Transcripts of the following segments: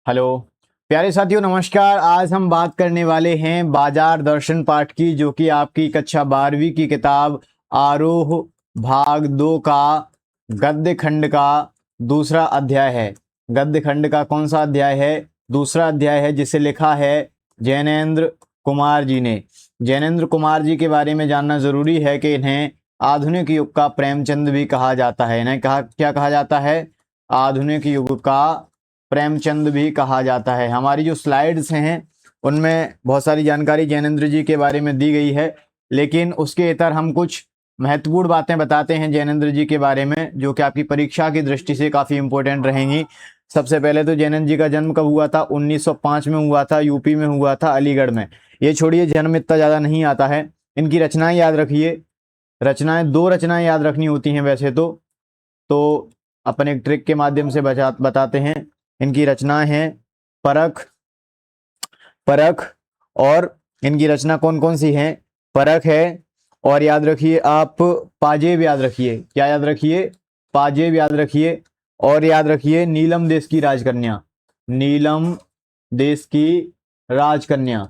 Hello प्यारे साथियों, नमस्कार। आज हम बात करने वाले हैं बाजार दर्शन पाठ की, जो कि आपकी कक्षा 12वीं की किताब आरोह भाग 2 का गद्य खंड का दूसरा अध्याय है। गद्य खंड का कौन सा अध्याय है? दूसरा अध्याय है, जिसे लिखा है जैनेन्द्र कुमार जी ने। जैनेन्द्र कुमार जी के बारे में जानना जरूरी है कि इन्हें आधुनिक युग का प्रेमचंद भी कहा जाता है। इन्हें क्या कहा जाता है? आधुनिक युग का प्रेमचंद भी कहा जाता है। हमारी जो स्लाइड्स हैं उनमें बहुत सारी जानकारी जैनेन्द्र जी के बारे में दी गई है, लेकिन उसके इतर हम कुछ महत्वपूर्ण बातें बताते हैं जैनेन्द्र जी के बारे में, जो कि आपकी परीक्षा की दृष्टि से काफ़ी इंपॉर्टेंट रहेंगी। सबसे पहले तो जैनेन्द्र जी का जन्म कब हुआ था? 1905 में हुआ था, यूपी में हुआ था, अलीगढ़ में। ये छोड़िए, जन्म इतना ज़्यादा नहीं आता है। इनकी रचनाएं याद रखिए। रचनाएं, 2 रचनाएं याद रखनी होती हैं वैसे तो अपन एक ट्रिक के माध्यम से बताते हैं। इनकी रचनाएं हैं परख, परख, और इनकी रचना कौन कौन सी हैं? परख है, और याद रखिए आप पाजेब याद रखिए। क्या याद रखिए? पाजेब याद रखिए। और याद रखिए नीलम देश की राजकन्या। नीलम देश की राजकन्या।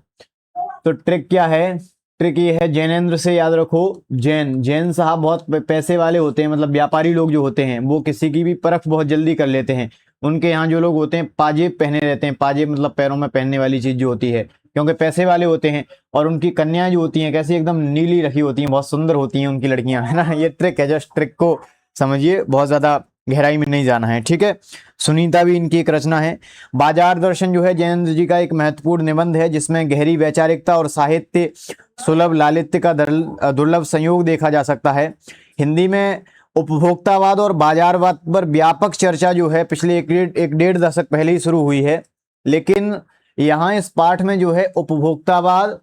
तो ट्रिक क्या है? ट्रिक ये है, जैनेन्द्र से याद रखो। जैन साहब बहुत पैसे वाले होते हैं, मतलब व्यापारी लोग जो होते हैं वो किसी की भी परख बहुत जल्दी कर लेते हैं। उनके यहाँ जो लोग होते हैं पाजेब पहने रहते हैं। पाजेब मतलब पैरों में पहनने वाली चीज जो होती है, क्योंकि पैसे वाले होते हैं। और उनकी कन्याएं जो होती हैं कैसी एकदम नीली रखी होती हैं, बहुत सुंदर होती हैं उनकी लड़कियां, है ना। ये ट्रिक है, जस्ट ट्रिक को समझिए, बहुत ज्यादा गहराई में नहीं जाना है, ठीक है। सुनीता भी इनकी एक रचना है। बाजार दर्शन जो है जैनेन्द्र जी का एक महत्वपूर्ण निबंध है, जिसमें गहरी वैचारिकता और साहित्य सुलभ लालित्य का दुर्लभ संयोग देखा जा सकता है। हिंदी में उपभोक्तावाद और बाजारवाद पर व्यापक चर्चा जो है पिछले एक डेढ़ दशक पहले ही शुरू हुई है, लेकिन यहाँ इस पाठ में जो है उपभोक्तावाद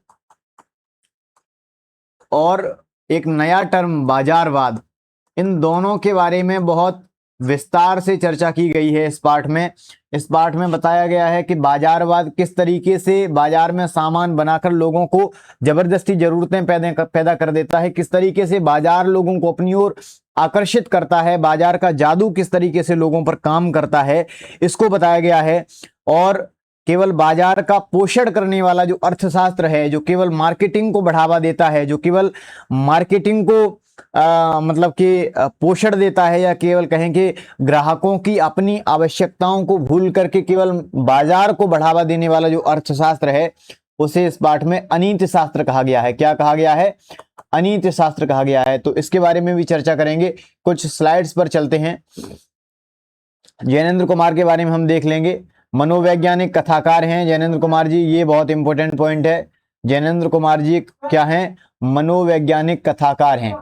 और एक नया टर्म बाजारवाद, इन दोनों के बारे में बहुत विस्तार से चर्चा की गई है इस पाठ में। इस पाठ में बताया गया है कि बाजारवाद किस तरीके से बाजार में सामान बनाकर लोगों को जबरदस्ती जरूरतें पैदा कर देता है, किस तरीके से बाजार लोगों को अपनी ओर आकर्षित करता है, बाजार का जादू किस तरीके से लोगों पर काम करता है, इसको बताया गया है। और केवल बाजार का पोषण करने वाला जो अर्थशास्त्र है, जो केवल मार्केटिंग को बढ़ावा देता है, जो केवल मार्केटिंग को मतलब कि पोषण देता है, या केवल कहें कि ग्राहकों की अपनी आवश्यकताओं को भूल करके केवल बाजार को बढ़ावा देने वाला जो अर्थशास्त्र है, उसे इस पाठ में अनीति शास्त्र कहा गया है। क्या कहा गया है? अनीति शास्त्र कहा गया है। तो इसके बारे में भी चर्चा करेंगे। कुछ स्लाइड्स पर चलते हैं। जैनेन्द्र कुमार के बारे में हम देख लेंगे। मनोवैज्ञानिक कथाकार हैं जैनेन्द्र कुमार जी, ये बहुत इंपॉर्टेंट पॉइंट है। जैनेन्द्र कुमार जी क्या हैं? मनोवैज्ञानिक कथाकार हैं।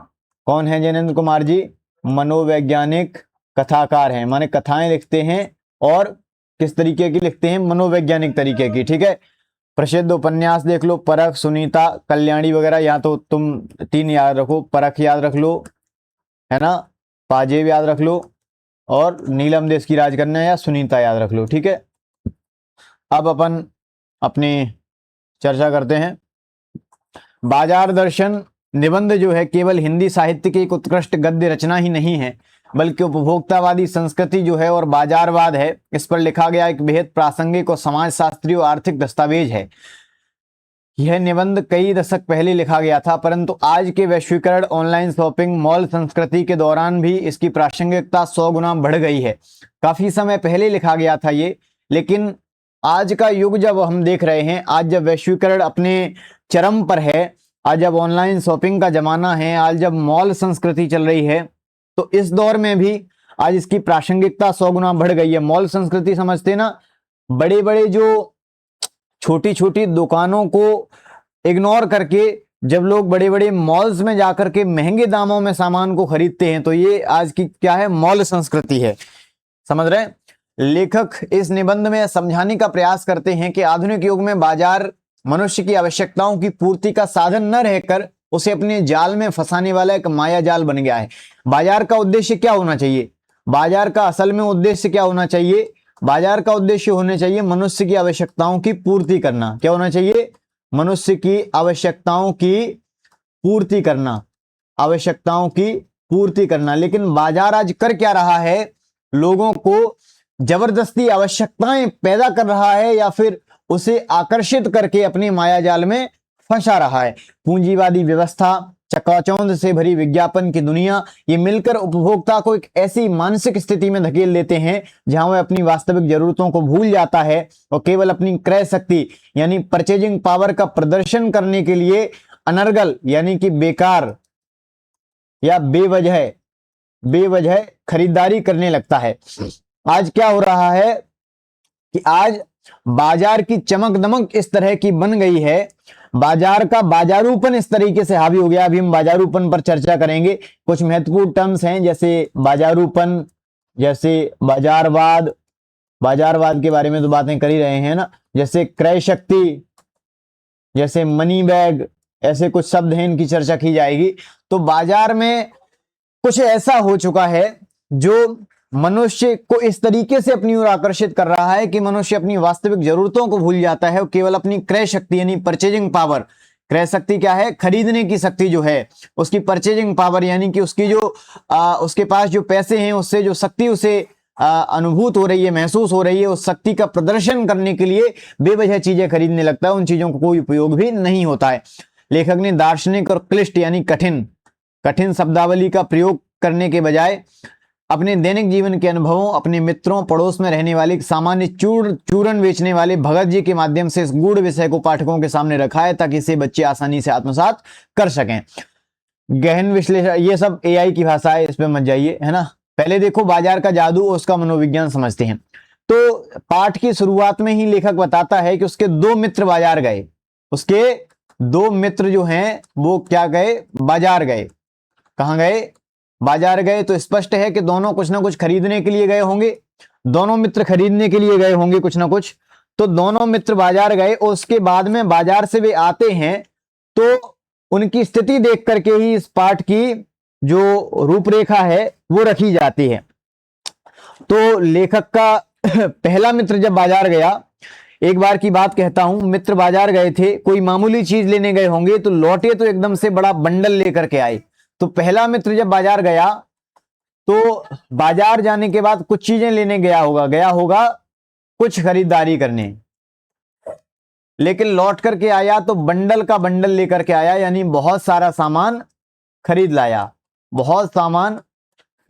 कौन है जैनेन्द्र कुमार जी? मनोवैज्ञानिक कथाकार हैं, माने कथाएं लिखते हैं, और किस तरीके की लिखते हैं? मनोवैज्ञानिक तरीके की, ठीक है। प्रसिद्ध उपन्यास देख लो, परख, सुनीता, कल्याणी वगैरह। या तो तुम 3 याद रखो, परख याद रख लो, है ना, पाजेब याद रख लो, और नीलम देश की राजकन्या या सुनीता याद रख लो, ठीक है। अब अपन अपनी चर्चा करते हैं। बाजार दर्शन निबंध जो है केवल हिंदी साहित्य की एक उत्कृष्ट गद्य रचना ही नहीं है, बल्कि उपभोक्तावादी संस्कृति जो है और बाजारवाद है, इस पर लिखा गया एक बेहद प्रासंगिक और समाजशास्त्री और आर्थिक दस्तावेज है। यह निबंध कई दशक पहले लिखा गया था, परंतु आज के वैश्वीकरण, ऑनलाइन शॉपिंग, मॉल संस्कृति के दौरान भी इसकी प्रासंगिकता 100 गुना बढ़ गई है। काफी समय पहले लिखा गया था ये, लेकिन आज का युग जब हम देख रहे हैं, आज जब वैश्वीकरण अपने चरम पर है, आज जब ऑनलाइन शॉपिंग का जमाना है, आज जब मॉल संस्कृति चल रही है, तो इस दौर में भी आज इसकी प्रासंगिकता 100 गुना बढ़ गई है। मॉल संस्कृति समझते ना, बड़े बड़े जो छोटी छोटी दुकानों को इग्नोर करके जब लोग बड़े बड़े मॉल्स में जाकर के महंगे दामों में सामान को खरीदते हैं, तो ये आज की क्या है? मॉल संस्कृति है। समझ रहे हैं? लेखक इस निबंध में समझाने का प्रयास करते हैं कि आधुनिक युग में बाजार मनुष्य की आवश्यकताओं की पूर्ति का साधन न रहकर उसे अपने जाल में फंसाने वाला एक माया जाल बन गया है। बाजार का उद्देश्य क्या होना चाहिए? बाजार का असल में उद्देश्य क्या होना चाहिए? बाजार का उद्देश्य होना चाहिए मनुष्य की आवश्यकताओं की पूर्ति करना। क्या होना चाहिए? मनुष्य की आवश्यकताओं की पूर्ति करना, आवश्यकताओं की पूर्ति करना। लेकिन बाजार आज कर क्या रहा है? लोगों को जबरदस्ती आवश्यकताएं पैदा कर रहा है या फिर उसे आकर्षित करके अपने माया जाल में फंसा रहा है। पूंजीवादी व्यवस्था, चकाचौंध से भरी विज्ञापन की दुनिया, ये मिलकर उपभोक्ता को एक ऐसी मानसिक स्थिति में धकेल देते हैं जहां वह अपनी वास्तविक जरूरतों को भूल जाता है और केवल अपनी क्रय शक्ति यानी परचेजिंग पावर का प्रदर्शन करने के लिए अनर्गल यानी कि बेकार या बेवजह खरीदारी करने लगता है। आज क्या हो रहा है कि आज बाजार की चमक दमक इस तरह की बन गई है, बाजार का बाजारूपन इस तरीके से हावी हो गया। अभी हम बाजारूपन पर चर्चा करेंगे। कुछ महत्वपूर्ण टर्म्स हैं जैसे बाजारूपन, जैसे बाजारवाद, बाजारवाद के बारे में तो बातें कर ही रहे हैं ना, जैसे क्रय शक्ति, जैसे मनी बैग, ऐसे कुछ शब्द हैं, इनकी चर्चा की जाएगी। तो बाजार में कुछ ऐसा हो चुका है जो मनुष्य को इस तरीके से अपनी ओर आकर्षित कर रहा है कि मनुष्य अपनी वास्तविक जरूरतों को भूल जाता है और केवल अपनी क्रय शक्ति यानी परचेजिंग पावर, क्रय शक्ति क्या है, खरीदने की शक्ति जो है, उसकी परचेजिंग पावर यानी कि उसकी जो उसके पास जो पैसे हैं उससे जो शक्ति उसे अनुभूत हो रही है, महसूस हो रही है, उस शक्ति का प्रदर्शन करने के लिए बेवजह चीजें खरीदने लगता है। उन चीजों को कोई उपयोग भी नहीं होता है। लेखक ने दार्शनिक और क्लिष्ट यानी कठिन शब्दावली का प्रयोग करने के बजाय अपने दैनिक जीवन के अनुभवों, अपने मित्रों, पड़ोस में रहने वाले सामान्य चूरन बेचने वाले भगत जी के माध्यम से इस गूढ़ विषय को पाठकों के सामने रखा है ताकि इसे बच्चे आसानी से आत्मसात कर सकें। गहन विश्लेषण, ये सब एआई की भाषा है, इस पे मत जाइए, है ना। पहले देखो बाजार का जादू और उसका मनोविज्ञान समझते हैं। तो पाठ की शुरुआत में ही लेखक बताता है कि उसके दो मित्र बाजार गए, उसके दो मित्र जो हैं वो क्या गए, बाजार गए। कहां गए, बाजार गए। तो स्पष्ट है कि दोनों कुछ ना कुछ खरीदने के लिए गए होंगे, दोनों मित्र खरीदने के लिए गए होंगे कुछ ना कुछ। तो दोनों मित्र बाजार गए और उसके बाद में बाजार से वे आते हैं तो उनकी स्थिति देख करके ही इस पाठ की जो रूपरेखा है वो रखी जाती है। तो लेखक का पहला मित्र जब बाजार गया, एक बार की बात कहता हूं, मित्र बाजार गए थे, कोई मामूली चीज लेने गए होंगे, तो लौटे तो एकदम से बड़ा बंडल लेकर के आए। तो पहला मित्र जब बाजार गया तो बाजार जाने के बाद कुछ चीजें लेने गया होगा कुछ खरीदारी करने, लेकिन लौट करके आया तो बंडल का बंडल लेकर के आया, यानी बहुत सारा सामान खरीद लाया, बहुत सामान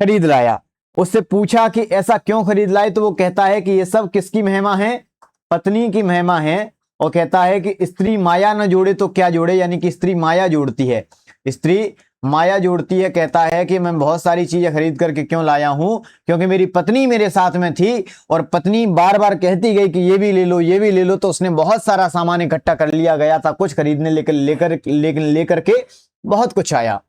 खरीद लाया। उससे पूछा कि ऐसा क्यों खरीद लाए, तो वो कहता है कि ये सब किसकी महिमा है, पत्नी की महिमा है। और कहता है कि स्त्री माया न जोड़े तो क्या जोड़े, यानी कि स्त्री माया जोड़ती है, स्त्री माया जोड़ती है। कहता है कि मैं बहुत सारी चीजें खरीद करके क्यों लाया हूं, क्योंकि मेरी पत्नी मेरे साथ में थी और पत्नी बार बार कहती गई कि ये भी ले लो, ये भी ले लो। तो उसने बहुत सारा सामान इकट्ठा कर लिया, गया था कुछ खरीदने, लेकर के बहुत कुछ आया।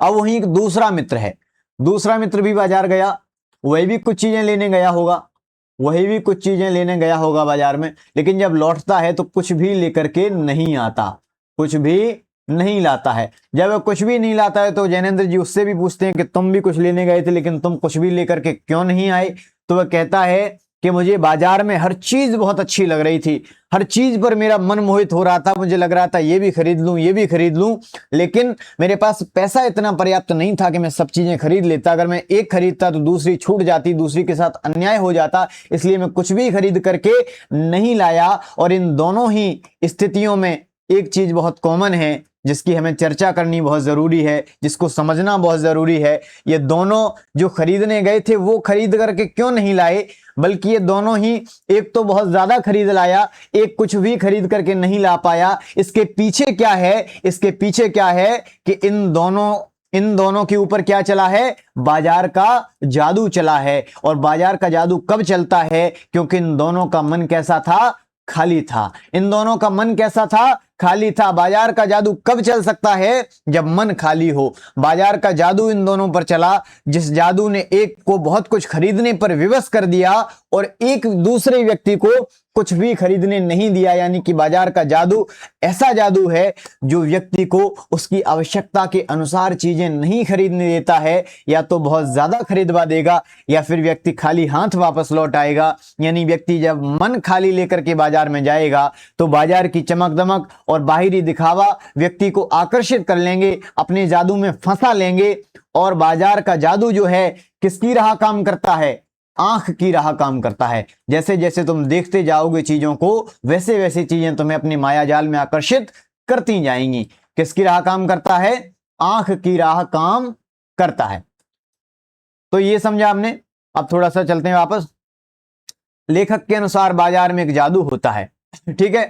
अब वहीं एक दूसरा मित्र है, दूसरा मित्र भी बाजार गया, वही भी कुछ चीजें लेने गया होगा, वही भी कुछ चीजें लेने गया होगा बाजार में, लेकिन जब लौटता है तो कुछ भी लेकर के नहीं आता, कुछ भी नहीं लाता है। जब वह कुछ भी नहीं लाता है तो जैनेंद्र जी उससे भी पूछते हैं कि तुम भी कुछ लेने गए थे लेकिन तुम कुछ भी लेकर के क्यों नहीं आए। तो वह कहता है कि मुझे बाजार में हर चीज बहुत अच्छी लग रही थी, हर चीज पर मेरा मन मोहित हो रहा था, मुझे लग रहा था ये भी खरीद लूं, ये भी खरीद लूं, लेकिन मेरे पास पैसा इतना पर्याप्त नहीं था कि मैं सब चीजें खरीद लेता। अगर मैं एक खरीदता तो दूसरी छूट जाती, दूसरी के साथ अन्याय हो जाता, इसलिए मैं कुछ भी खरीद करके नहीं लाया। और इन दोनों ही स्थितियों में एक चीज बहुत कॉमन है जिसकी हमें चर्चा करनी बहुत जरूरी है, जिसको समझना बहुत जरूरी है। ये दोनों जो खरीदने गए थे वो खरीद करके क्यों नहीं लाए, बल्कि ये दोनों ही, एक तो बहुत ज्यादा खरीद लाया, एक कुछ भी खरीद करके नहीं ला पाया। इसके पीछे क्या है, इसके पीछे क्या है कि इन दोनों के ऊपर क्या चला है, बाजार का जादू चला है। और बाजार का जादू कब चलता है, क्योंकि इन दोनों का मन कैसा था, खाली था। इन दोनों का मन कैसा था, खाली था। बाजार का जादू कब चल सकता है, जब मन खाली हो। बाजार का जादू इन दोनों पर चला, जिस जादू ने एक को बहुत कुछ खरीदने पर विवश कर दिया और एक दूसरे व्यक्ति को कुछ भी खरीदने नहीं दिया। यानी कि बाजार का जादू ऐसा जादू है जो व्यक्ति को उसकी आवश्यकता के अनुसार चीजें नहीं खरीदने देता है, या तो बहुत ज्यादा खरीदवा देगा या फिर व्यक्ति खाली हाथ वापस लौट आएगा। यानी व्यक्ति जब मन खाली लेकर के बाजार में जाएगा तो बाजार की चमक दमक और बाहरी दिखावा व्यक्ति को आकर्षित कर लेंगे, अपने जादू में फंसा लेंगे। और बाजार का जादू जो है किसकी राह काम करता है, आंख की राह काम करता है। जैसे जैसे तुम देखते जाओगे चीजों को, वैसे वैसे चीजें तुम्हें अपनी माया जाल में आकर्षित करती जाएंगी। किसकी राह काम करता है? आंख की राह काम करता है। तो ये समझा आपने। अब थोड़ा सा चलते हैं वापस। लेखक के अनुसार बाजार में एक जादू होता है। ठीक है।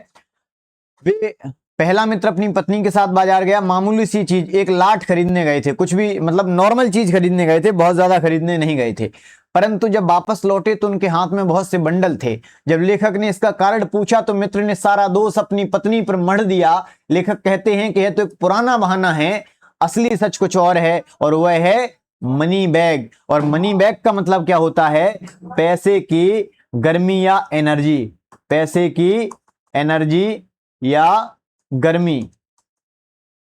वे पहला मित्र अपनी पत्नी के साथ बाजार गया। मामूली सी चीज, एक लाठ खरीदने गए थे, कुछ भी मतलब नॉर्मल चीज खरीदने गए थे, बहुत ज्यादा खरीदने नहीं गए थे। परंतु जब वापस लौटे तो उनके हाथ में बहुत से बंडल थे। जब लेखक ने इसका कारण पूछा तो मित्र ने सारा दोष अपनी पत्नी पर मढ़ दिया। लेखक कहते हैं कि यह तो एक पुराना बहाना है, असली सच कुछ और है, और वह है मनी बैग। और मनी बैग का मतलब क्या होता है? पैसे की गर्मी या एनर्जी। पैसे की एनर्जी या गर्मी।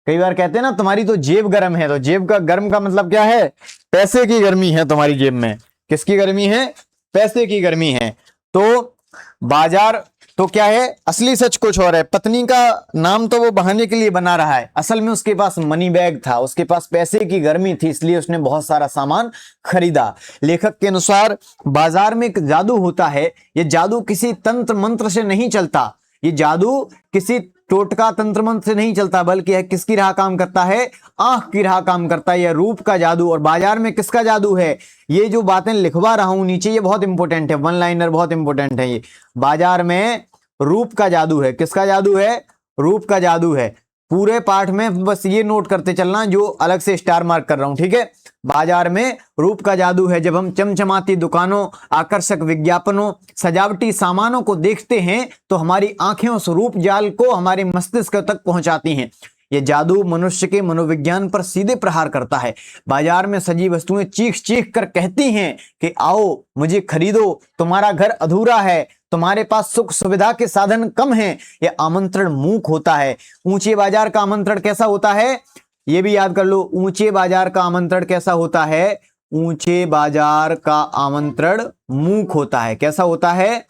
कई बार कहते हैं ना तुम्हारी तो जेब गर्म है, तो जेब का गर्म का मतलब क्या है? पैसे की गर्मी है तुम्हारी जेब में। किसकी गर्मी है? पैसे की गर्मी है। तो बाजार तो क्या है? असली सच कुछ और है। पत्नी का नाम तो वो बहाने के लिए बना रहा है, असल में उसके पास मनी बैग था, उसके पास पैसे की गर्मी थी, इसलिए उसने बहुत सारा सामान खरीदा। लेखक के अनुसार बाजार में एक जादू होता है। ये जादू किसी तंत्र मंत्र से नहीं चलता, ये जादू किसी टोटका तंत्र मंत्र से नहीं चलता, बल्कि है किसकी राह काम करता है? आंख की राह काम करता है। यह रूप का जादू। और बाजार में किसका जादू है? ये जो बातें लिखवा रहा हूं नीचे, ये बहुत इंपॉर्टेंट है, वन लाइनर बहुत इंपॉर्टेंट है। ये बाजार में रूप का जादू है। किसका जादू है? रूप का जादू है। पूरे पाठ में बस ये नोट करते चलना, जो अलग से स्टार मार्क कर रहा हूं, ठीक है। बाजार में रूप का जादू है। जब हम चमचमाती दुकानों, आकर्षक विज्ञापनों, सजावटी सामानों को देखते हैं तो हमारी आंखें उस रूप जाल को हमारे मस्तिष्क तक पहुंचाती हैं। यह जादू मनुष्य के मनोविज्ञान पर सीधे प्रहार करता है। बाजार में सजी वस्तुएं चीख चीख कर कहती हैं कि आओ मुझे खरीदो, तुम्हारा घर अधूरा है, तुम्हारे पास सुख सुविधा के साधन कम हैं। यह आमंत्रण मूक होता है। ऊंचे बाजार का आमंत्रण कैसा होता है? ये भी याद कर लो। ऊंचे बाजार का आमंत्रण कैसा होता है? ऊंचे बाजार का आमंत्रण मूक होता है। कैसा होता है?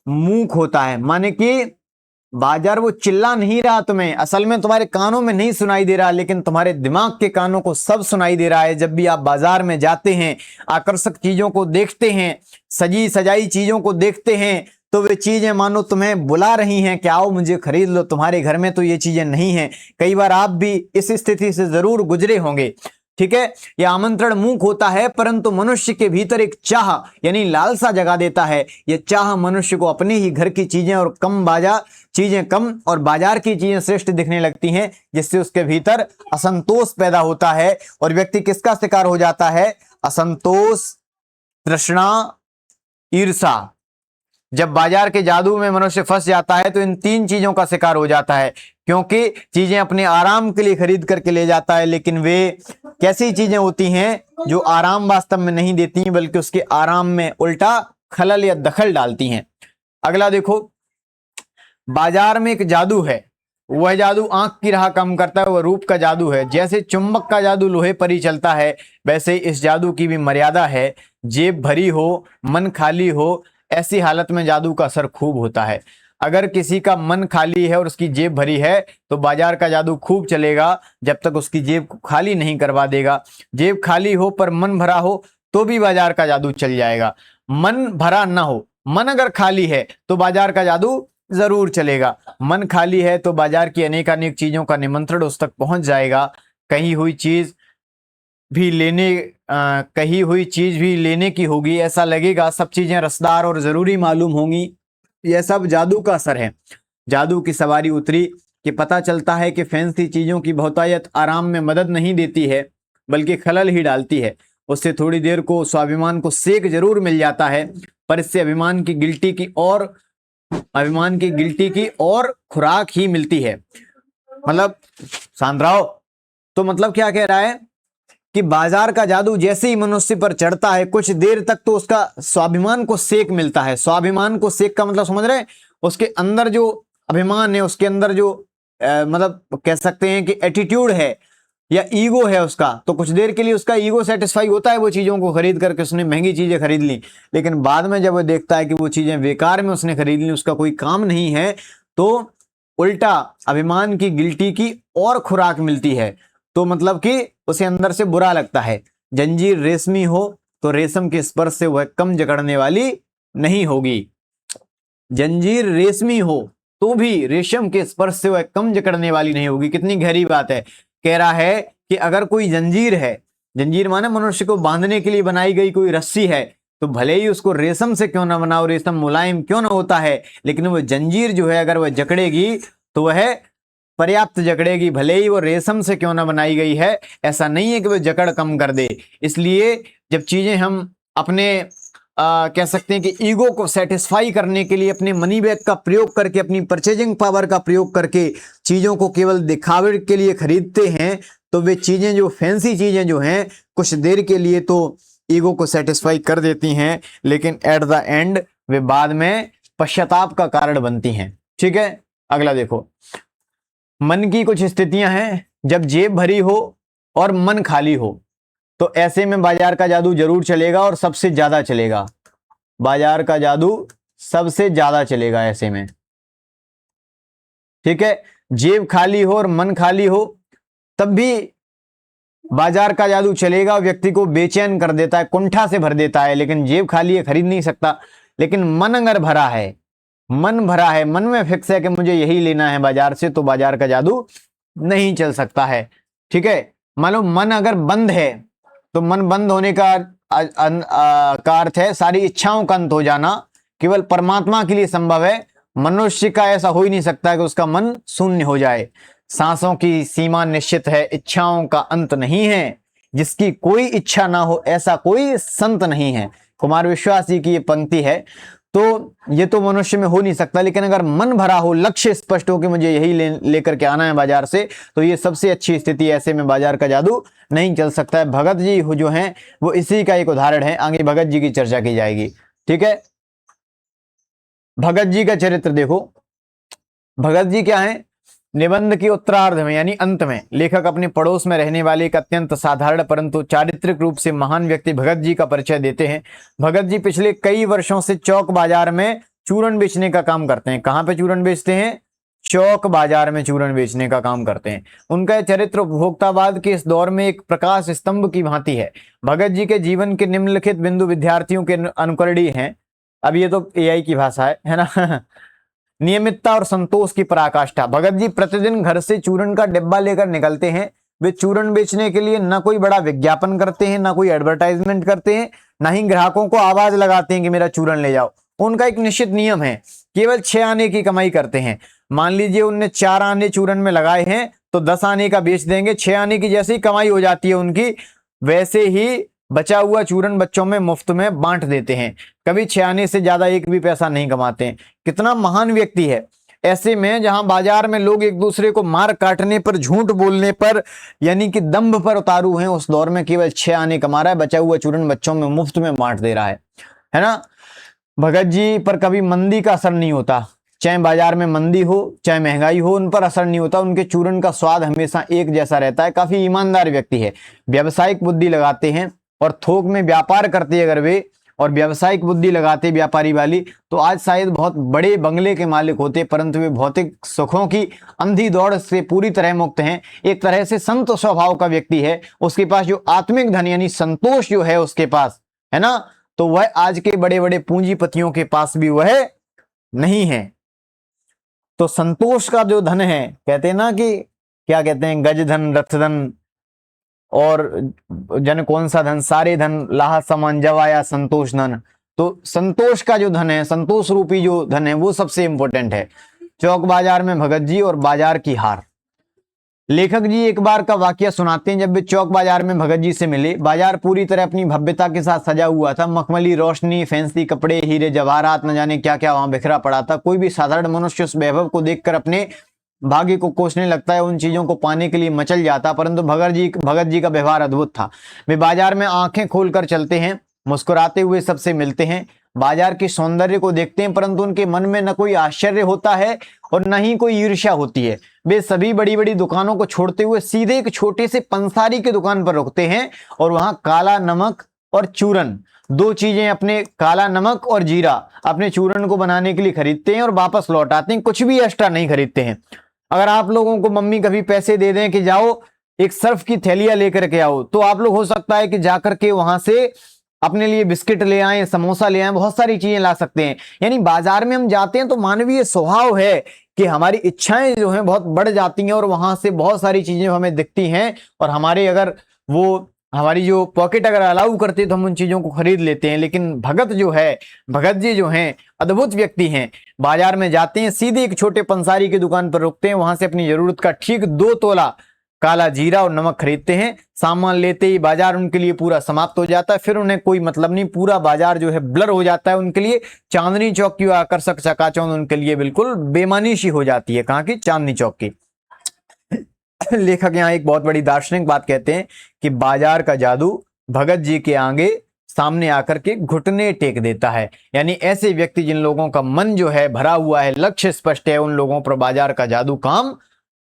मूक होता है। माने कि बाजार वो चिल्ला नहीं रहा तुम्हें, असल में तुम्हारे कानों में नहीं सुनाई दे रहा, लेकिन तुम्हारे दिमाग के कानों को सब सुनाई दे रहा है। जब भी आप बाजार में जाते हैं, आकर्षक चीजों को देखते हैं, सजी सजाई चीजों को देखते हैं, तो वे चीजें मानो तुम्हें बुला रही हैं कि आओ मुझे खरीद लो। तुम्हारे घर में तो ये चीजें नहीं हैं। कई बार आप भी इस स्थिति से जरूर गुजरे होंगे, ठीक है। यह आमंत्रण मूक होता है, परंतु मनुष्य के भीतर एक चाह यानी लालसा जगा देता है। यह चाह मनुष्य को अपने ही घर की चीजें और कम और बाजार की चीजें श्रेष्ठ दिखने लगती हैं, जिससे उसके भीतर असंतोष पैदा होता है और व्यक्ति किसका शिकार हो जाता है? असंतोष, तृष्णा, ईर्षा। जब बाजार के जादू में मनुष्य फंस जाता है तो इन तीन चीजों का शिकार हो जाता है, क्योंकि चीजें अपने आराम के लिए खरीद करके ले जाता है, लेकिन वे कैसी चीजें होती हैं जो आराम वास्तव में नहीं देती, बल्कि उसके आराम में उल्टा खलल या दखल डालती हैं। अगला देखो, बाजार में एक जादू है। वह जादू आंख की राह कम करता है, वह रूप का जादू है। जैसे चुंबक का जादू लोहे पर ही चलता है, वैसे इस जादू की भी मर्यादा है। जेब भरी हो, मन खाली हो, ऐसी हालत में जादू का असर खूब होता है। अगर किसी का मन खाली है और उसकी जेब भरी है तो बाजार का जादू खूब चलेगा, जब तक उसकी जेब को खाली नहीं करवा देगा। जेब खाली हो पर मन भरा हो तो भी बाजार का जादू चल जाएगा। मन भरा ना हो, मन अगर खाली है तो बाजार का जादू जरूर चलेगा। मन खाली है तो बाजार की अनेकानेक चीजों का निमंत्रण उस तक पहुंच जाएगा। कही हुई चीज भी लेने की होगी, ऐसा लगेगा। सब चीजें रसदार और जरूरी मालूम होंगी। यह सब जादू का असर है। जादू की सवारी उतरी कि पता चलता है कि फैंसी चीजों की बहुतायत आराम में मदद नहीं देती है, बल्कि खलल ही डालती है। उससे थोड़ी देर को स्वाभिमान को सेक जरूर मिल जाता है, पर इससे अभिमान की गिल्टी की और खुराक ही मिलती है। मतलब सांद्राव तो मतलब क्या कह रहा है कि बाजार का जादू जैसे ही मनुष्य पर चढ़ता है, कुछ देर तक तो उसका स्वाभिमान को सेक मिलता है। स्वाभिमान को सेक का मतलब समझ रहे हैं? उसके अंदर जो अभिमान है, उसके अंदर जो मतलब कह सकते हैं कि एटीट्यूड है या ईगो है उसका, तो कुछ देर के लिए उसका ईगो सेटिस्फाई होता है वो चीजों को खरीद करके। उसने महंगी चीजें खरीद ली, लेकिन बाद में जब वो देखता है कि वो चीजें बेकार में उसने खरीद ली, उसका कोई काम नहीं है, तो उल्टा अभिमान की गिल्टी की और खुराक मिलती है। तो मतलब कि उसे अंदर से बुरा लगता है। जंजीर रेशमी हो तो रेशम के स्पर्श से वह कम जकड़ने वाली नहीं होगी। जंजीर रेशमी हो तो भी रेशम के स्पर्श से वह कम जकड़ने वाली नहीं होगी। कितनी गहरी बात है। कह रहा है कि अगर कोई जंजीर है, जंजीर माने मनुष्य को बांधने के लिए बनाई गई कोई रस्सी है, तो भले ही उसको रेशम से क्यों ना बनाओ, रेशम मुलायम क्यों ना होता है, लेकिन वो जंजीर जो है अगर वह जकड़ेगी तो वह पर्याप्त जकड़ेगी, भले ही वो रेशम से क्यों ना बनाई गई है। ऐसा नहीं है कि वो जकड़ कम कर दे। इसलिए जब चीजें हम अपने कह सकते हैं कि ईगो को सेटिस्फाई करने के लिए अपने मनी बैग का प्रयोग करके, अपनी परचेजिंग पावर का प्रयोग करके चीजों को केवल दिखावे के लिए खरीदते हैं, तो वे चीजें जो फैंसी चीजें जो हैं कुछ देर के लिए तो ईगो को सेटिस्फाई कर देती हैं, लेकिन एट द एंड वे बाद में पश्चाताप का कारण बनती हैं। ठीक है, अगला देखो। मन की कुछ स्थितियां हैं जब जेब भरी हो और मन खाली हो, तो ऐसे में बाजार का जादू जरूर चलेगा और सबसे ज्यादा चलेगा। बाजार का जादू सबसे ज्यादा चलेगा ऐसे में। ठीक है, जेब खाली हो और मन खाली हो तब भी बाजार का जादू चलेगा, व्यक्ति को बेचैन कर देता है, कुंठा से भर देता है। लेकिन जेब खाली है, खरीद नहीं सकता। लेकिन मन अगर भरा है, मन भरा है, मन में फिक्स है कि मुझे यही लेना है बाजार से, तो बाजार का जादू नहीं चल सकता है। ठीक है, मान लो मन अगर बंद है, तो मन बंद होने का अर्थ है सारी इच्छाओं का अंत हो जाना। केवल परमात्मा के लिए संभव है। मनुष्य का ऐसा हो ही नहीं सकता कि उसका मन शून्य हो जाए। सांसों की सीमा निश्चित है, इच्छाओं का अंत नहीं है। जिसकी कोई इच्छा ना हो ऐसा कोई संत नहीं है। कुमार विश्वास जी की ये पंक्ति है। तो ये तो मनुष्य में हो नहीं सकता, लेकिन अगर मन भरा हो, लक्ष्य स्पष्ट हो कि मुझे यही लेकर के आना है बाजार से, तो ये सबसे अच्छी स्थिति। ऐसे में बाजार का जादू नहीं चल सकता है। भगत जी जो हैं वो इसी का एक उदाहरण है। आगे भगत जी की चर्चा की जाएगी। ठीक है, भगत जी का चरित्र देखो। भगत जी क्या है? निबंध के उत्तरार्ध में यानी अंत में लेखक अपने पड़ोस में रहने वाले एक अत्यंत साधारण परंतु चारित्रिक रूप से महान व्यक्ति भगत जी का परिचय देते हैं। भगत जी पिछले कई वर्षों से चौक बाजार में चूरन बेचने का काम करते हैं। कहां पे चूरन बेचते हैं? चौक बाजार में चूरन बेचने का काम करते हैं। उनका यह चरित्र उपभोक्तावाद के इस दौर में एक प्रकाश स्तंभ की भांति है। भगत जी के जीवन के निम्नलिखित बिंदु विद्यार्थियों के अनुकरणीय हैं। अब ये तो एआई की भाषा है ना। नियमितता और संतोष की पराकाष्ठा। भगत जी प्रतिदिन घर से चूरन का डिब्बा लेकर निकलते हैं। वे चूरन बेचने के लिए ना कोई बड़ा विज्ञापन करते हैं, ना कोई एडवर्टाइजमेंट करते हैं, ना ही ग्राहकों को आवाज लगाते हैं कि मेरा चूरन ले जाओ। उनका एक निश्चित नियम है, केवल 6 आने की कमाई करते हैं। मान लीजिए उनने 4 आने चूरन में लगाए हैं तो 10 आने का बेच देंगे। 6 आने की जैसे ही कमाई हो जाती है उनकी, वैसे ही बचा हुआ चूरन बच्चों में मुफ्त में बांट देते हैं। कभी 6 आने से ज्यादा एक भी पैसा नहीं कमाते हैं। कितना महान व्यक्ति है। ऐसे में जहां बाजार में लोग एक दूसरे को मार काटने पर, झूठ बोलने पर, यानी कि दंभ पर उतारू हैं, उस दौर में केवल 6 आने कमा रहा है, बचा हुआ चूरन बच्चों में मुफ्त में बांट दे रहा है ना। भगत जी पर कभी मंदी का असर नहीं होता। चाहे बाजार में मंदी हो, चाहे महंगाई हो, उन पर असर नहीं होता। उनके चूरन का स्वाद हमेशा एक जैसा रहता है। काफी ईमानदार व्यक्ति है। व्यावसायिक बुद्धि लगाते हैं और थोक में व्यापार करते अगर वे, और व्यावसायिक बुद्धि लगाते व्यापारी वाली, तो आज शायद बहुत बड़े बंगले के मालिक होते, परंतु वे भौतिक सुखों की अंधी दौड़ से पूरी तरह मुक्त हैं। एक तरह से संत स्वभाव का व्यक्ति है। उसके पास जो आत्मिक धन यानी संतोष जो है उसके पास, है ना, तो वह आज के बड़े बड़े पूंजीपतियों के पास भी वह नहीं है। तो संतोष का जो धन है, कहते हैं ना कि क्या कहते हैं, गज धन, रथ धन और जन कौन सा धन, सारे धन लाह समान जब आया संतोष धन। तो संतोष का जो धन है, संतोष रूपी जो धन है, वो सबसे इंपॉर्टेंट है। चौक बाजार में भगत जी और बाजार की हार। लेखक जी एक बार का वाकया सुनाते हैं। जब वे चौक बाजार में भगत जी से मिले, बाजार पूरी तरह अपनी भव्यता के साथ सजा हुआ था। मखमली रोशनी, फैंसी कपड़े, हीरे जवाहरात, न जाने क्या क्या वहां बिखरा पड़ा था। कोई भी साधारण मनुष्य उस वैभव को देखकर अपने भाग्य को कोसने लगता है, उन चीजों को पाने के लिए मचल जाता। परंतु भगत जी का व्यवहार अद्भुत था। वे बाजार में आंखें खोलकर चलते हैं, मुस्कुराते हुए सबसे मिलते हैं, बाजार के सौंदर्य को देखते हैं, परंतु उनके मन में न कोई आश्चर्य होता है और न ही कोई ईर्ष्या होती है। वे सभी बड़ी बड़ी दुकानों को छोड़ते हुए सीधे एक छोटे से पंसारी की दुकान पर रुकते हैं और वहां काला नमक और चूरन, 2 चीजें, अपने काला नमक और जीरा अपने चूरन को बनाने के लिए खरीदते हैं और वापस लौट आते हैं। कुछ भी एक्स्ट्रा नहीं खरीदते हैं। अगर आप लोगों को मम्मी कभी पैसे दे दें कि जाओ एक सर्फ की थैलियां लेकर के आओ, तो आप लोग हो सकता है कि जाकर के वहां से अपने लिए बिस्किट ले आए, समोसा ले आए, बहुत सारी चीजें ला सकते हैं। यानी बाजार में हम जाते हैं तो मानवीय स्वभाव है कि हमारी इच्छाएं जो हैं बहुत बढ़ जाती हैं और वहां से बहुत सारी चीजें हमें दिखती हैं और हमारे अगर वो हमारी जो पॉकेट अगर अलाउ करते तो हम उन चीजों को खरीद लेते हैं। लेकिन भगत जो है, भगत जी जो हैं अद्भुत व्यक्ति हैं। बाजार में जाते हैं, सीधे एक छोटे पंसारी की दुकान पर रुकते हैं, वहां से अपनी जरूरत का ठीक 2 तोला काला जीरा और नमक खरीदते हैं। सामान लेते ही बाजार उनके लिए पूरा समाप्त हो जाता है, फिर उन्हें कोई मतलब नहीं, पूरा बाजार जो है ब्लर हो जाता है उनके लिए। चांदनी चौक की आकर्षक चकाचौंध उनके लिए बिल्कुल बेमानी सी हो जाती है। कहां की? चांदनी चौक की। लेखक यहाँ एक बहुत बड़ी दार्शनिक बात कहते हैं कि बाजार का जादू भगत जी के आगे सामने आकर के घुटने टेक देता है। यानी ऐसे व्यक्ति जिन लोगों का मन जो है भरा हुआ है, लक्ष्य स्पष्ट है, उन लोगों पर बाजार का जादू काम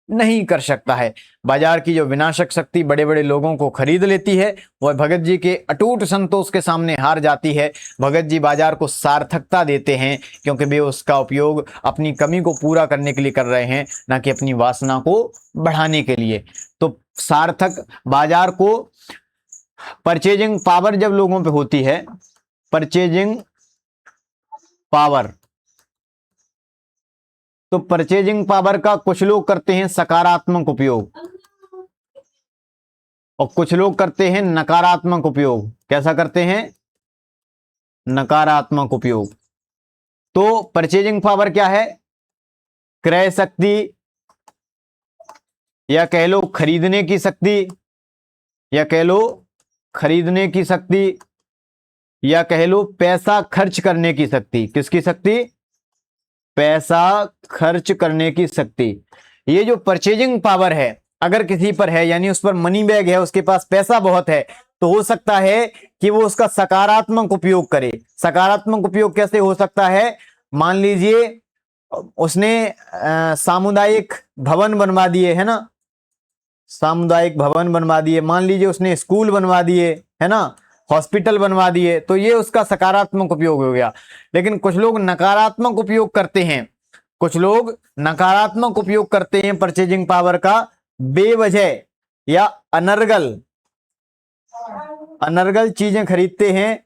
नहीं कर सकता है। बाजार की जो विनाशक शक्ति बड़े बड़े लोगों को खरीद लेती है, वह भगत जी के अटूट संतोष के सामने हार जाती है। भगत जी बाजार को सार्थकता देते हैं क्योंकि वे उसका उपयोग अपनी कमी को पूरा करने के लिए कर रहे हैं, ना कि अपनी वासना को बढ़ाने के लिए। तो सार्थक बाजार को परचेजिंग पावर जब लोगों पे होती है, परचेजिंग पावर, तो परचेजिंग पावर का कुछ लोग करते हैं सकारात्मक उपयोग और कुछ लोग करते हैं नकारात्मक उपयोग। कैसा करते हैं? नकारात्मक उपयोग। तो परचेजिंग पावर क्या है? क्रय शक्ति, या कह लो खरीदने की शक्ति, या कह लो खरीदने की शक्ति, या कह लो पैसा खर्च करने की शक्ति। किसकी शक्ति? पैसा खर्च करने की शक्ति। ये जो परचेजिंग पावर है अगर किसी पर है, यानी उस पर मनी बैग है, उसके पास पैसा बहुत है, तो हो सकता है कि वो उसका सकारात्मक उपयोग करे। सकारात्मक उपयोग कैसे हो सकता है? मान लीजिए उसने सामुदायिक भवन बनवा दिए, है ना, सामुदायिक भवन बनवा दिए, मान लीजिए उसने स्कूल बनवा दिए, है ना, हॉस्पिटल बनवा दिए, तो ये उसका सकारात्मक उपयोग हो गया। लेकिन कुछ लोग नकारात्मक उपयोग करते हैं, कुछ लोग नकारात्मक उपयोग करते हैं परचेजिंग पावर का। बेवजह या अनर्गल चीजें खरीदते हैं,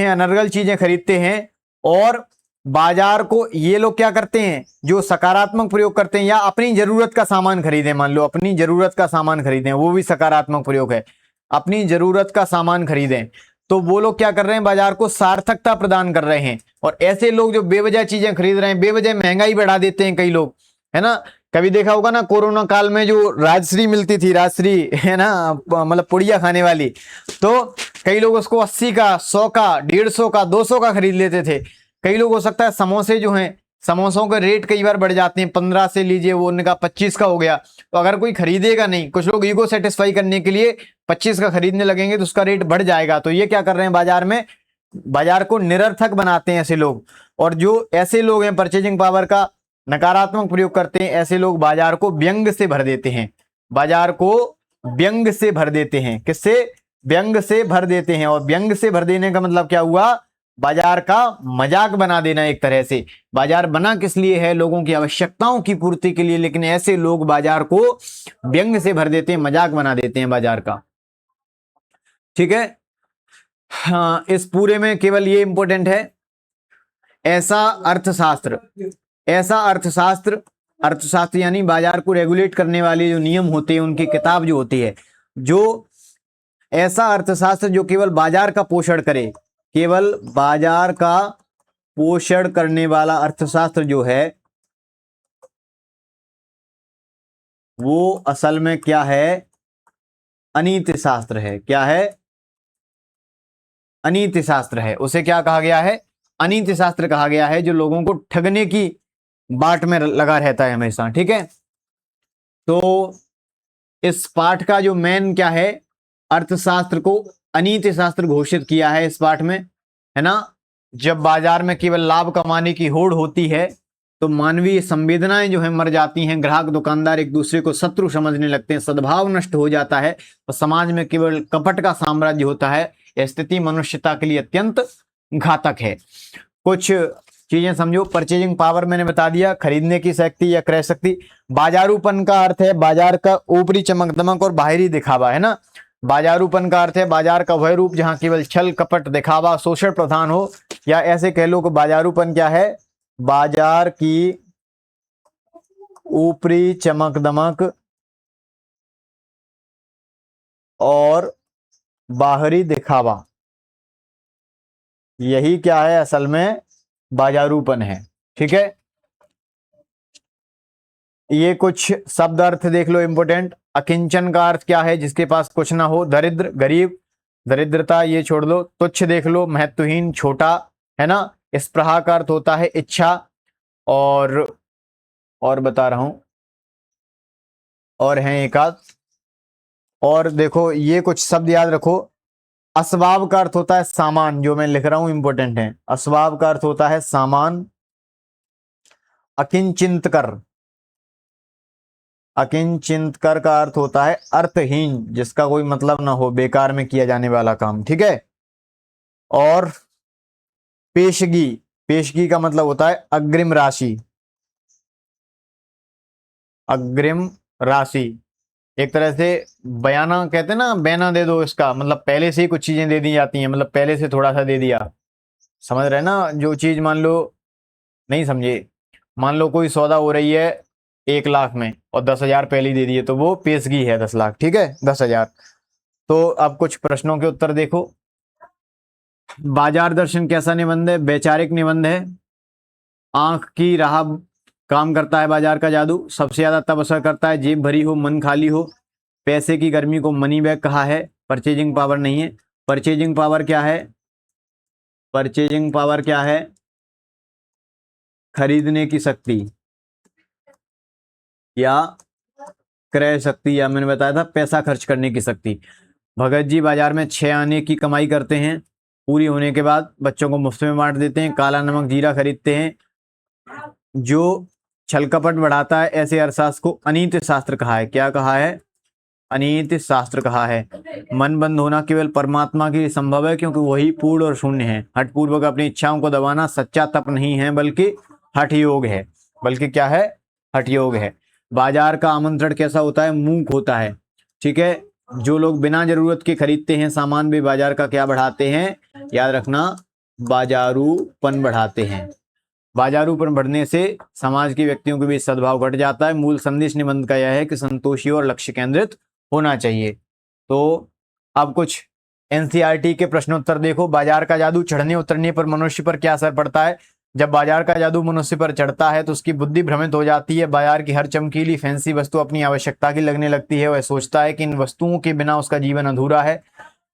अनर्गल चीजें खरीदते हैं। और बाजार को ये लोग क्या करते हैं, जो सकारात्मक प्रयोग करते हैं, या अपनी जरूरत का सामान खरीदें, मान लो अपनी जरूरत का सामान खरीदें, वो भी सकारात्मक प्रयोग है। अपनी जरूरत का सामान खरीदें, तो वो लोग क्या कर रहे हैं? बाजार को सार्थकता प्रदान कर रहे हैं। और ऐसे लोग जो बेवजह चीजें खरीद रहे हैं, बेवजह महंगाई बढ़ा देते हैं कई लोग, है ना। कभी देखा होगा ना, कोरोना काल में जो राजश्री मिलती थी, राजश्री, है ना, मतलब पुड़िया खाने वाली, तो कई लोग उसको 80 का, 100 का, 150 का, 200 का खरीद लेते थे। कई लोग हो सकता है समोसे जो हैं, समोसों का रेट कई बार बढ़ जाते हैं, 15 से लीजिए वो उनका 25 का हो गया, तो अगर कोई खरीदेगा नहीं, कुछ लोग ईगो सेटिस्फाई करने के लिए 25 का खरीदने लगेंगे तो उसका रेट बढ़ जाएगा। तो ये क्या कर रहे हैं? बाजार में, बाजार को निरर्थक बनाते हैं ऐसे लोग। और जो ऐसे लोग हैं परचेजिंग पावर का नकारात्मक प्रयोग करते हैं, ऐसे लोग बाजार को व्यंग से भर देते हैं, बाजार को व्यंग से भर देते हैं। किससे? व्यंग से भर देते हैं। और व्यंग से भर देने का मतलब क्या हुआ? बाजार का मजाक बना देना एक तरह से। बाजार बना किस लिए है? लोगों की आवश्यकताओं की पूर्ति के लिए, लेकिन ऐसे लोग बाजार को व्यंग से भर देते हैं, मजाक बना देते हैं बाजार का। ठीक है, हाँ, इस पूरे में केवल ये इंपॉर्टेंट है, ऐसा अर्थशास्त्र, अर्थशास्त्र यानी बाजार को रेगुलेट करने वाले जो नियम होते हैं, उनकी किताब जो होती है, जो ऐसा अर्थशास्त्र जो केवल बाजार का पोषण करे, केवल बाजार का पोषण करने वाला अर्थशास्त्र जो है वो असल में क्या है? अनीति शास्त्र है। क्या है? अनीति शास्त्र है। उसे क्या कहा गया है? अनीति शास्त्र कहा गया है, जो लोगों को ठगने की बाट में लगा रहता है हमेशा। ठीक है, तो इस पाठ का जो मेन क्या है, अर्थशास्त्र को अनीति शास्त्र घोषित किया है इस पाठ में, है ना। जब बाजार में केवल लाभ कमाने की होड़ होती है तो मानवीय संवेदनाएं जो है मर जाती हैं, ग्राहक दुकानदार एक दूसरे को शत्रु समझने लगते हैं, सद्भाव नष्ट हो जाता है और समाज में केवल कपट का साम्राज्य होता है। यह स्थिति मनुष्यता के लिए अत्यंत घातक है। कुछ चीजें समझो। परचेजिंग पावर मैंने बता दिया, खरीदने की शक्ति या क्रय शक्ति। बाजारूपन का अर्थ है बाजार का ऊपरी चमक दमक और बाहरी दिखावा, है ना। बाजारूपन का अर्थ है बाजार का वह रूप जहां केवल छल कपट दिखावा शोषण प्रधान हो, या ऐसे कह लो कि बाजारूपन क्या है, बाजार की ऊपरी चमक दमक और बाहरी दिखावा, यही क्या है असल में बाजारूपन है। ठीक है, ये कुछ शब्द अर्थ देख लो इंपोर्टेंट। अकिंचन का अर्थ क्या है, जिसके पास कुछ ना हो, दरिद्र गरीब, दरिद्रता ये छोड़ दो। तुच्छ देख लो, महत्वहीन छोटा, है ना। स्पृहा का अर्थ होता है इच्छा, और बता रहा हूं, और हैं एक आध। और देखो ये कुछ शब्द याद रखो। अस्वाब का अर्थ होता है सामान, जो मैं लिख रहा हूं इंपोर्टेंट है। अस्वाब का अर्थ होता है सामान। अकिंचित कर, अकिंचित कर का अर्थ होता है अर्थहीन, जिसका कोई मतलब ना हो, बेकार में किया जाने वाला काम। ठीक है, और पेशगी, पेशगी का मतलब होता है अग्रिम राशि, अग्रिम राशि। एक तरह से बयाना कहते हैं ना, बयाना दे दो, इसका मतलब पहले से ही कुछ चीजें दे दी जाती हैं, मतलब पहले से थोड़ा सा दे दिया। समझ रहे हैं ना, जो चीज मान लो, नहीं समझे, मान लो कोई सौदा हो रही है 1 लाख में और 10,000 पहले ही दे दिए, तो वो पेशगी है 10 लाख। ठीक है, 10,000। तो अब कुछ प्रश्नों के उत्तर देखो। बाजार दर्शन कैसा निबंध है, वैचारिक निबंध है। आंख की राह काम करता है बाजार का जादू, सबसे ज्यादा तब असर करता है जेब भरी हो मन खाली हो। पैसे की गर्मी को मनी बैग कहा है, परचेजिंग पावर नहीं है। परचेजिंग पावर क्या है, परचेजिंग पावर क्या है, खरीदने की शक्ति या क्रय शक्ति, या मैंने बताया था पैसा खर्च करने की शक्ति। भगत जी बाजार में 6 आने की कमाई करते हैं, पूरी होने के बाद बच्चों को मुफ्त में बांट देते हैं। काला नमक जीरा खरीदते हैं। जो छल कपट बढ़ाता है ऐसे अर्थशास्त्र को अनीति शास्त्र कहा है। क्या कहा है, अनीति शास्त्र कहा है। मन बंद होना केवल परमात्मा के लिए संभव है, क्योंकि वही पूर्ण और शून्य है। हठ पूर्वक अपनी इच्छाओं को दबाना सच्चा तप नहीं है, बल्कि हठ योग है। बल्कि क्या है, हठ योग है। बाजार का आमंत्रण कैसा होता है, मूक होता है। ठीक है, जो लोग बिना जरूरत के खरीदते हैं सामान, भी बाजार का क्या बढ़ाते हैं, याद रखना, बाजारूपन बढ़ाते हैं। बाजारूपन बढ़ने से समाज के व्यक्तियों के बीच सद्भाव घट जाता है। मूल संदेश निबंध का यह है कि संतोषी और लक्ष्य केंद्रित होना चाहिए। तो अब कुछ एनसीईआरटी के प्रश्नोत्तर देखो। बाजार का जादू चढ़ने उतरने पर मनुष्य पर क्या असर पड़ता है। जब बाजार का जादू मनुष्य पर चढ़ता है तो उसकी बुद्धि भ्रमित हो जाती है। बाजार की हर चमकीली फैंसी वस्तु अपनी आवश्यकता की लगने लगती है। वह सोचता है कि इन वस्तुओं के बिना उसका जीवन अधूरा है।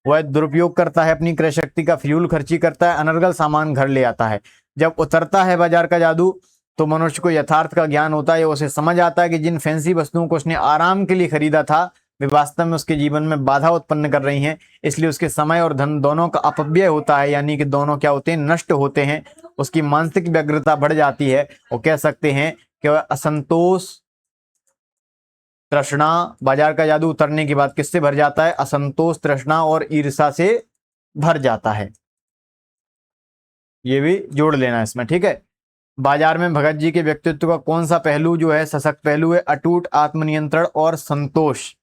वह दुरुपयोग करता है, अपनी क्रय शक्ति का फिजूल खर्ची करता है, अनर्गल सामान घर ले आता है। जब उतरता है बाजार का जादू तो मनुष्य को यथार्थ का ज्ञान होता है। उसे समझ आता है कि जिन फैंसी वस्तुओं को उसने आराम के लिए खरीदा था वे वास्तव में उसके जीवन में बाधा उत्पन्न कर रही हैं। इसलिए उसके समय और धन दोनों का अपव्यय होता है, यानी कि दोनों क्या होते हैं, नष्ट होते हैं। उसकी मानसिक व्यग्रता बढ़ जाती है। वो कह सकते हैं कि वह असंतोष, तृष्णा, बाजार का जादू उतरने के बाद किससे भर जाता है, असंतोष, तृष्णा और ईर्ष्या से भर जाता है। ये भी जोड़ लेना इसमें। ठीक है, बाजार में भगत जी के व्यक्तित्व का कौन सा पहलू जो है सशक्त पहलू है, अटूट आत्मनियंत्रण और संतोष।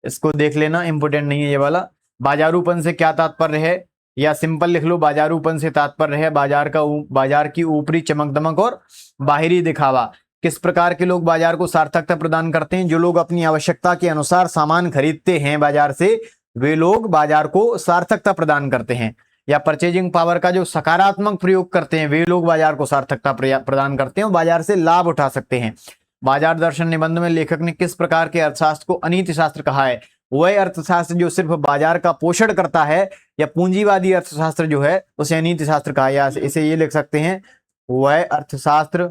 इसको देख लेना, इंपोर्टेंट नहीं है ये वाला। बाजारूपन से क्या तात्पर्य है, या सिंपल लिख लो, बाजारूपन से तात्पर्य है बाजार की ऊपरी चमक दमक और बाहरी दिखावा। किस प्रकार के लोग बाजार को सार्थकता प्रदान करते हैं, जो लोग अपनी आवश्यकता के अनुसार सामान खरीदते हैं बाजार से, वे लोग बाजार को सार्थकता प्रदान करते हैं। या परचेजिंग पावर का जो सकारात्मक प्रयोग करते हैं वे लोग बाजार को सार्थकता प्रदान करते हैं और बाजार से लाभ उठा सकते हैं। बाजार दर्शन निबंध में लेखक ने किस प्रकार के अर्थशास्त्र को अनीति शास्त्र कहा है। वह अर्थशास्त्र जो सिर्फ बाजार का पोषण करता है, या पूंजीवादी अर्थशास्त्र जो है उसे अनीति शास्त्र कहा, या इसे ये लिख सकते हैं, वह अर्थशास्त्र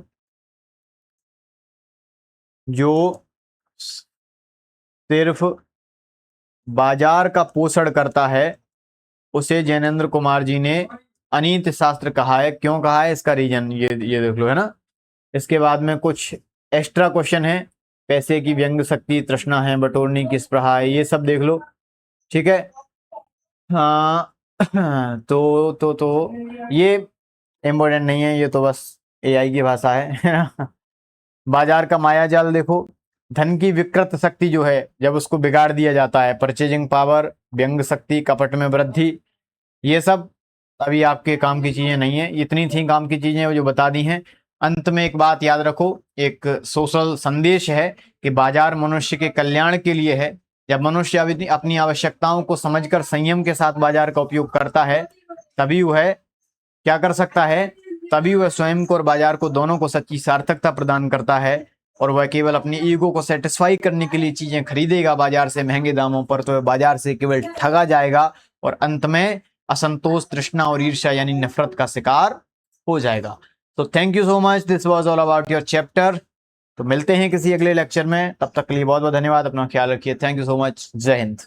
जो सिर्फ बाजार का पोषण करता है उसे जैनेन्द्र कुमार जी ने अनीति शास्त्र कहा है। क्यों कहा है, इसका रीजन ये देख लो, है ना। इसके बाद में कुछ एक्स्ट्रा क्वेश्चन है। पैसे की व्यंग शक्ति, तृष्णा है, बटोरने की स्पृहा है, ये सब देख लो। ठीक है, हाँ। तो ये इम्पोर्टेंट नहीं है, ये तो बस एआई की भाषा है ना। बाजार का माया जाल देखो। धन की विकृत शक्ति जो है जब उसको बिगाड़ दिया जाता है, परचेजिंग पावर, व्यंग शक्ति, कपट में वृद्धि, ये सब अभी आपके काम की चीजें नहीं है। इतनी थी काम की चीजें जो बता दी हैं। अंत में एक बात याद रखो, एक सोशल संदेश है कि बाजार मनुष्य के कल्याण के लिए है। जब मनुष्य अपनी आवश्यकताओं को समझकर संयम के साथ बाजार का उपयोग करता है, तभी वह क्या कर सकता है, तभी वह स्वयं को और बाजार को दोनों को सच्ची सार्थकता प्रदान करता है। और वह केवल अपनी ईगो को सेटिस्फाई करने के लिए चीजें खरीदेगा बाजार से महंगे दामों पर, तो वह बाजार से केवल ठगा जाएगा और अंत में असंतोष, तृष्णा और ईर्ष्या यानी नफरत का शिकार हो जाएगा। तो thank you so much, this was all about your chapter. तो मिलते हैं किसी अगले लेक्चर में, तब तक के लिए बहुत बहुत धन्यवाद, अपना ख्याल रखिए। थैंक यू सो मच, जय हिंद।